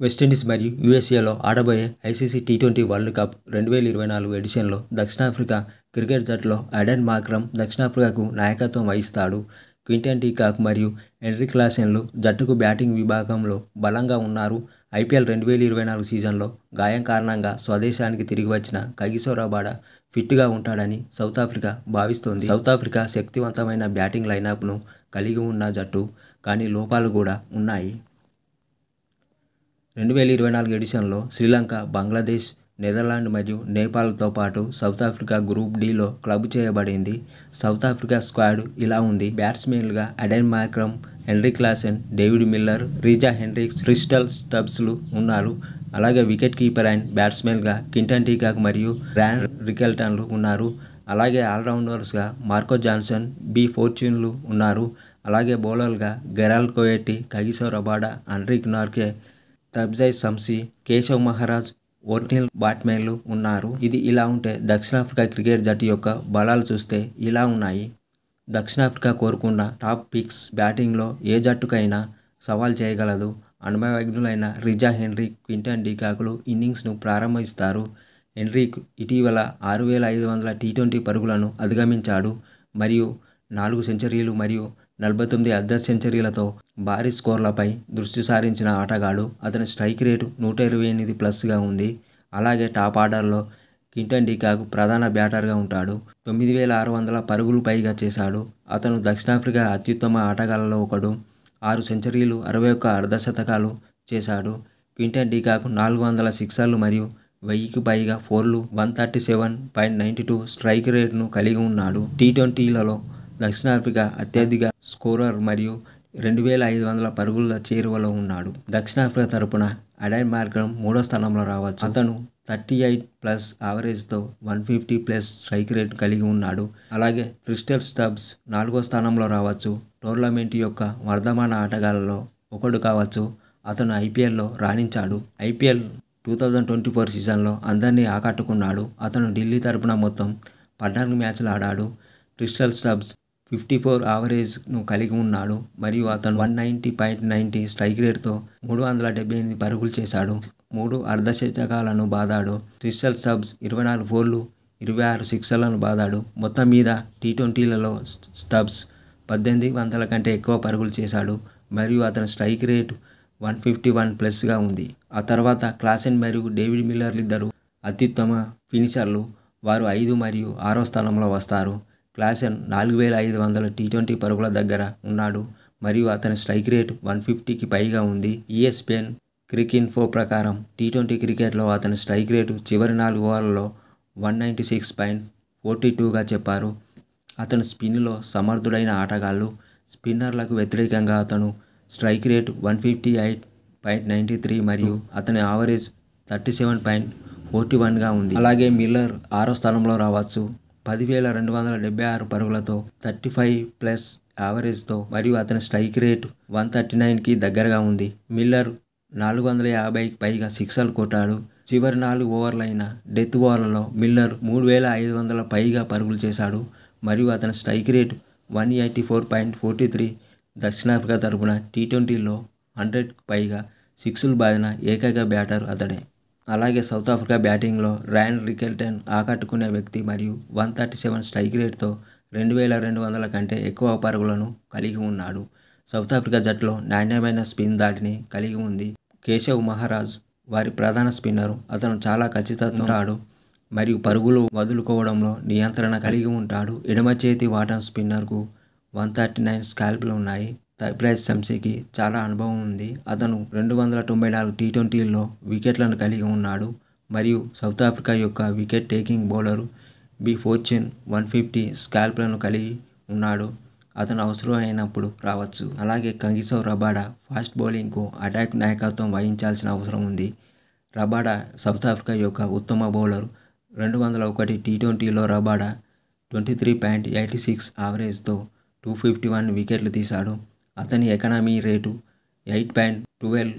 West Indies మరియు యూఎస్ఏలో ఆడబోయే ICC T20 world cup 2024 ఎడిషన్లో దక్షిణాఫ్రికా cricket జట్టులో ఎడెన్ మార్క్రమ్ దక్షిణాఫ్రికాకు నాయకత్వం వహిస్తాడు. క్వింటన్ డి కాక్ మరియు హెన్రీ క్లాసెన్లు జట్టుకు బ్యాటింగ్ విభాగంలో బలంగా ఉన్నారు. ఐపీఎల్ 2024 సీజన్లో గాయం కారణంగా స్వదేశానికి తిరిగి వచ్చిన కగిసో రబాడ ఫిట్గా ఉంటాడని సౌత్ ఆఫ్రికా భావిస్తోంది. సౌత్ ఆఫ్రికా శక్తివంతమైన బ్యాటింగ్ లైనప్ను కలిగి ఉన్న జట్టు, కానీ లోపాలు కూడా ఉన్నాయి. 2024 ఎడిషన్లో శ్రీలంక, బంగ్లాదేశ్, నెదర్లాండ్ మరియు నేపాల్తో పాటు సౌత్ ఆఫ్రికా గ్రూప్ డిలో క్లబ్ చేయబడింది. సౌత్ ఆఫ్రికా స్క్వాడ్ ఇలా ఉంది. బ్యాట్స్మెన్లుగా Aiden Markram, Heinrich Klaasen, David Miller, Reeza Hendricks, క్రిస్టల్ స్టబ్స్లు ఉన్నారు. అలాగే వికెట్ కీపర్ అండ్ బ్యాట్స్మెన్గా క్వింటన్ డి కాక్ మరియు గ్రాంట్ రికెల్టన్లు ఉన్నారు. అలాగే ఆల్రౌండర్స్గా మార్కో జాన్సన్, బి ఫోర్చ్యూన్లు ఉన్నారు. అలాగే బౌలర్లుగా Gerald Coetzee, Kagiso Rabada, Heinrich Nortje, Tabraiz Shamsi, Keshav Maharaj, Ottniel బాట్మెన్లు ఉన్నారు. ఇది ఇలా ఉంటే దక్షిణాఫ్రికా క్రికెట్ జట్టు యొక్క బలాలు చూస్తే ఇలా ఉన్నాయి. దక్షిణాఫ్రికా కోరుకున్న టాప్ పిక్స్. బ్యాటింగ్లో ఏ జట్టుకైనా సవాల్ చేయగలదు. అనుభవజ్ఞులైన రీజా హెండ్రిక్, క్వింటన్ డి కాక్లు ఇన్నింగ్స్ను ప్రారంభిస్తారు. హెండ్రిక్ ఇటీవల 6,500 టీ20 పరుగులను అధిగమించాడు మరియు 4 సెంచరీలు మరియు 49 అర్ధ సెంచరీలతో భారీ స్కోర్లపై దృష్టి సారించిన ఆటగాడు. అతని స్ట్రైక్ రేటు 128+గా ఉంది. అలాగే టాప్ ఆర్డర్లో క్వింటన్ డి కాక్ ప్రధాన బ్యాటర్గా ఉంటాడు. 9,600 పరుగులు పైగా చేశాడు. అతను దక్షిణాఫ్రికా అత్యుత్తమ ఆటగాళ్లలో ఒకడు. 6 సెంచరీలు, 61 అర్ధశతకాలు చేశాడు. క్వింటన్ డి కాక్ 400 సిక్సర్లు మరియు 1000కి పైగా ఫోర్లు, 137.92 స్ట్రైక్ రేటును కలిగి ఉన్నాడు. టీ20లలో దక్షిణాఫ్రికా అత్యధిక స్కోరర్ మరియు 2,500 పరుగుల చేరువలో ఉన్నాడు. దక్షిణాఫ్రికా తరపున ఎడెన్ మార్క్రమ్ 3వ స్థానంలో రావచ్చు. అతను 38+ యావరేజ్తో 150+ స్ట్రైక్ రేటు కలిగి ఉన్నాడు. అలాగే క్రిస్టల్ స్టబ్స్ 4వ స్థానంలో రావచ్చు. టోర్నమెంట్ యొక్క వర్ధమాన ఆటగాళ్లలో ఒకడు కావచ్చు. అతను ఐపీఎల్లో రాణించాడు. ఐపీఎల్ 2024 సీజన్లో అందరినీ ఆకట్టుకున్నాడు. అతను ఢిల్లీ తరపున మొత్తం 14 మ్యాచ్లు ఆడాడు. క్రిస్టల్ స్టబ్స్ 54 యావరేజ్ను కలిగి ఉన్నాడు మరియు అతను 190.90 స్ట్రైక్ రేటుతో 378 పరుగులు చేశాడు. 3 అర్ధశతకాలను బాదాడు. క్రిస్టల్ స్టబ్స్ 24 ఫోర్లు, 26 సిక్సర్లను బాదాడు. మొత్తం మీద టీ20లలో స్టబ్స్ 1800 కంటే ఎక్కువ పరుగులు చేశాడు మరియు అతని స్ట్రైక్ రేటు 151+గా ఉంది. ఆ తర్వాత క్లాసెన్ మరియు డేవిడ్ మిల్లర్లిద్దరూ అత్యుత్తమ ఫినిషర్లు. వారు 5 మరియు 6వ స్థానంలో వస్తారు. క్లాసెన్ 4,500 టీ20 పరుగుల దగ్గర ఉన్నాడు మరియు అతని స్ట్రైక్ రేటు 150కి పైగా ఉంది. ESPN క్రికిన్ఫో ప్రకారం టీ20 క్రికెట్లో అతని స్ట్రైక్ రేటు చివరి 4 ఓవర్లలో 196.42గా చెప్పారు. అతను స్పిన్లో సమర్థుడైన ఆటగాళ్లు. స్పిన్నర్లకు వ్యతిరేకంగా అతను స్ట్రైక్ రేటు 158.93 మరియు అతని యావరేజ్ 37.41గా ఉంది. అలాగే మిల్లర్ 6వ స్థానంలో రావచ్చు. 10,276 పరుగులతో 35+ యావరేజ్తో మరియు అతని స్ట్రైక్ రేటు 139కి దగ్గరగా ఉంది. మిల్లర్ 450కి పైగా సిక్సర్లు కొట్టాడు. చివరి 4 ఓవర్లైన డెత్ ఓవర్లలో మిల్లర్ 3,500 పైగా పరుగులు చేశాడు మరియు అతని స్ట్రైక్ రేటు 184.43. దక్షిణాఫ్రికా తరపున టీ20లో 100కి పైగా సిక్స్లు బాదిన ఏకైక బ్యాటర్ అతడే. అలాగే సౌత్ ఆఫ్రికా బ్యాటింగ్లో గ్రాంట్ రికెల్టన్ ఆకట్టుకునే వ్యక్తి మరియు 137 స్ట్రైక్ రేటుతో 2,200 కంటే ఎక్కువ పరుగులను కలిగి ఉన్నాడు. సౌత్ ఆఫ్రికా జట్టులో నాణ్యమైన స్పిన్ ధాటిని కలిగి ఉంది. కేశవ్ మహారాజ్ వారి ప్రధాన స్పిన్నరు. అతను చాలా ఖచ్చితంగా ఉంటాడు మరియు పరుగులు వదులుకోవడంలో నియంత్రణ కలిగి ఉంటాడు. ఎడమ చేతి వాటం స్పిన్నర్కు 139 స్కాల్ప్లు ఉన్నాయి. తబ్జై షమ్సీకి చాలా అనుభవం ఉంది. అతను 294 టీ20ల్లో వికెట్లను కలిగి ఉన్నాడు మరియు సౌత్ ఆఫ్రికా యొక్క wicket taking bowler. B Fortuin 150 స్కాల్ప్లను కలిగి ఉన్నాడు. అతను అవసరమైనప్పుడు రావచ్చు. అలాగే కగిసో రబాడ ఫాస్ట్ బౌలింగ్కు అటాక్ నాయకత్వం వహించాల్సిన అవసరం ఉంది. రబాడ సౌత్ ఆఫ్రికా యొక్క ఉత్తమ బౌలర్. 201 టీ20లో రబాడ 23.86 యావరేజ్తో 251 వికెట్లు తీశాడు. అతని ఎకానమీ రేటు 8.12.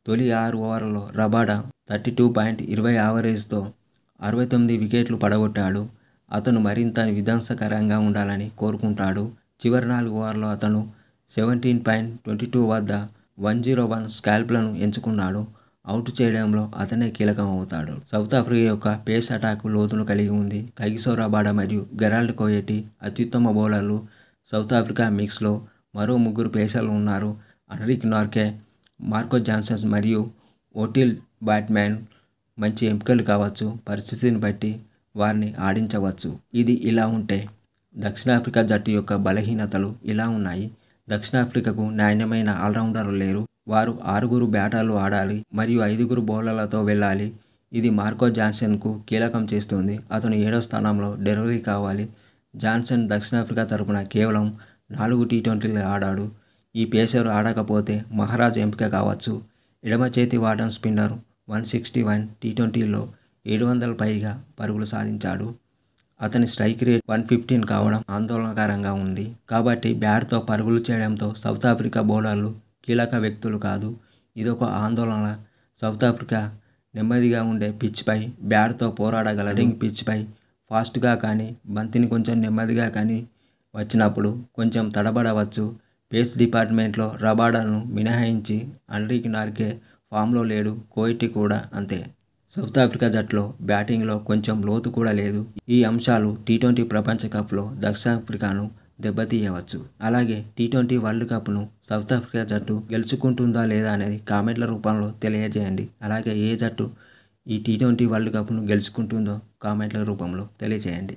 తొలి 6 ఓవర్లలో రబాడ 32.20 యావరేజ్తో 69 వికెట్లు పడగొట్టాడు. అతను మరింత విధ్వంసకరంగా ఉండాలని కోరుకుంటాడు. చివరి 4 ఓవర్లలో అతను 17.22 వద్ద 101 స్కాల్ప్లను ఎంచుకున్నాడు. అవుట్ చేయడంలో అతనే కీలకం అవుతాడు. సౌత్ ఆఫ్రికా యొక్క పేస్ అటాక్ లోతును కలిగి ఉంది. కగిసో రబాడ మరియు గెరాల్డ్ కోయటి అత్యుత్తమ బౌలర్లు. సౌత్ ఆఫ్రికా మిక్స్లో మరో 3 పేసర్లు ఉన్నారు. హెన్రిక్ నార్కే, మార్కో జాన్సన్ మరియు ఓటిల్ బ్యాట్మ్యాన్ మంచి ఎంపికలు కావచ్చు. పరిస్థితిని బట్టి వారిని ఆడించవచ్చు. ఇది ఇలా ఉంటే దక్షిణాఫ్రికా జట్టు యొక్క బలహీనతలు ఇలా ఉన్నాయి. దక్షిణాఫ్రికాకు నాణ్యమైన ఆల్రౌండర్లు లేరు. వారు 6 బ్యాటర్లు ఆడాలి మరియు 5 బౌలర్లతో వెళ్ళాలి. ఇది మార్కో జాన్సన్కు కీలకం చేస్తుంది. అతను 7వ స్థానంలో డెలివరీ కావాలి. జాన్సన్ దక్షిణాఫ్రికా తరపున కేవలం 4 టీ20లు ఆడాడు. ఈ పేసర్ ఆడకపోతే మహారాజ్ ఎంపిక కావచ్చు. ఎడమ చేతి వాటం స్పిన్నర్ 161 టీ20లో 700 పైగా పరుగులు సాధించాడు. అతని స్ట్రైక్ రేట్ 115 కావడం ఆందోళనకరంగా ఉంది. కాబట్టి బ్యాట్తో పరుగులు చేయడంతో సౌత్ ఆఫ్రికా బౌలర్లు కీలక వ్యక్తులు కాదు. ఇదొక ఆందోళన. సౌత్ ఆఫ్రికా నెమ్మదిగా ఉండే పిచ్పై బ్యాట్తో పోరాడగలదు. రింగ్ పిచ్పై ఫాస్ట్గా కానీ బంతిని కొంచెం నెమ్మదిగా కానీ వచ్చినప్పుడు కొంచెం తడబడవచ్చు. పేస్ డిపార్ట్మెంట్లో రబాడాను మినహాయించి హెన్రిక్ నార్కే ఫామ్లో లేడు. కోయటి కూడా అంతే. సౌత్ ఆఫ్రికా జట్టులో బ్యాటింగ్లో కొంచెం లోతు కూడా లేదు. ఈ అంశాలు టీ20 ప్రపంచ కప్లో దక్షిణాఫ్రికాను దెబ్బతీయవచ్చు. అలాగే టీ20 వరల్డ్ కప్ను సౌత్ ఆఫ్రికా జట్టు గెలుచుకుంటుందా లేదా అనేది కామెంట్ల రూపంలో తెలియజేయండి. అలాగే ఏ జట్టు ఈ టీ20 వరల్డ్ కప్ను గెలుచుకుంటుందో కామెంట్ల రూపంలో తెలియజేయండి.